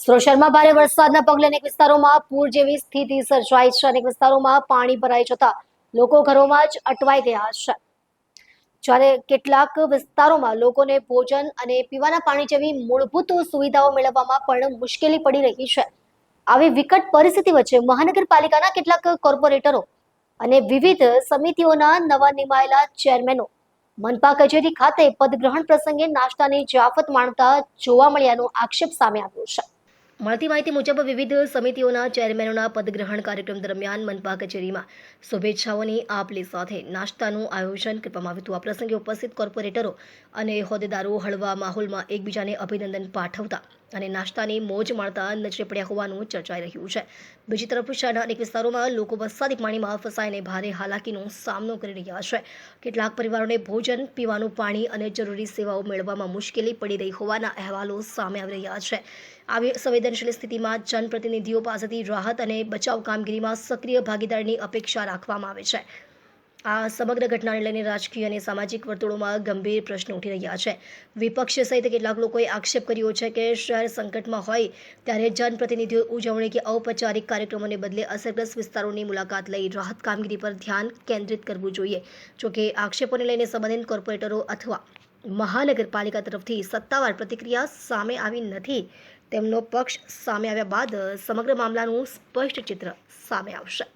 સુરત શહેરમાં ભારે વરસાદના પગલે અનેક વિસ્તારોમાં પૂર જેવી સ્થિતિ સર્જાઈ છે. અનેક વિસ્તારોમાં પાણી ભરાઈ જતા લોકો ઘરોમાં જ અટવાઈ ગયા છે, જ્યારે કેટલાક વિસ્તારોમાં લોકોને ભોજન અને પીવાના પાણી જેવી મૂળભૂત સુવિધાઓ મેળવવામાં પણ મુશ્કેલી પડી રહી છે. આવી વિકટ પરિસ્થિતિ વચ્ચે મહાનગરપાલિકાના કેટલાક કોર્પોરેટરો અને વિવિધ સમિતિઓના નવા નિમાયેલા ચેરમેનો મનપા કચેરી ખાતે પદગ્રહણ પ્રસંગે નાસ્તાની જયાફત માણતા જોવા મળ્યાનો આક્ષેપ સામે આવ્યો છે. મળતી માહિતી મુજબ વિવિધ સમિતિઓના ચેરમેનોના પદગ્રહણ કાર્યક્રમ દરમિયાન મનપા કચેરીમાં શુભેચ્છાઓની આપ-લે સાથે નાસ્તાનું આયોજન કરવામાં આવ્યું હતું. આ પ્રસંગે ઉપસ્થિત કોર્પોરેટરો અને હોદ્દેદારો હળવા માહોલમાં એકબીજાને અભિનંદન પાઠવતા અને નાસ્તાની મોજ માણતા નજરે પડ્યા હોવાનું ચર્ચાઈ રહ્યું છે. બીજી તરફ શહેરના અનેક વિસ્તારોમાં લોકો વરસાદી પાણીમાં ફસાઈને ભારે હાલાકીનો સામનો કરી રહ્યા છે. કેટલાક પરિવારોને ભોજન, પીવાનું પાણી અને જરૂરી સેવાઓ મેળવવામાં મુશ્કેલી પડી રહી હોવાના અહેવાલો સામે આવી રહ્યા છે. આવી સંવેદનશીલ સ્થિતિમાં જનપ્રતિનિધિઓ પાસેથી રાહત અને બચાવ કામગીરીમાં સક્રિય ભાગીદારીની અપેક્ષા રાખવામાં આવે છે. આ સમગ્ર ઘટનાને લઈને રાજકીય અને સામાજિક વર્તુળોમાં ગંભીર પ્રશ્નો ઉઠી રહ્યા છે. વિપક્ષ સહિત કેટલાક લોકોએ આક્ષેપ કર્યો છે કે શહેર સંકટમાં હોય ત્યારે જનપ્રતિનિધિઓ ઉજવણી કે ઔપચારિક કાર્યક્રમોને બદલે અસરગ્રસ્ત વિસ્તારોની મુલાકાત લઈ રાહત કામગીરી પર ધ્યાન કેન્દ્રિત કરવું જોઈએ. જોકે આક્ષેપોને લઈને સંબંધિત કોર્પોરેટરો અથવા મહાનગરપાલિકા તરફથી સત્તાવાર પ્રતિક્રિયા સામે આવી નથી. તેમનો પક્ષ સામે આવ્યા બાદ સમગ્ર મામલાનું સ્પષ્ટ ચિત્ર સામે આવશે.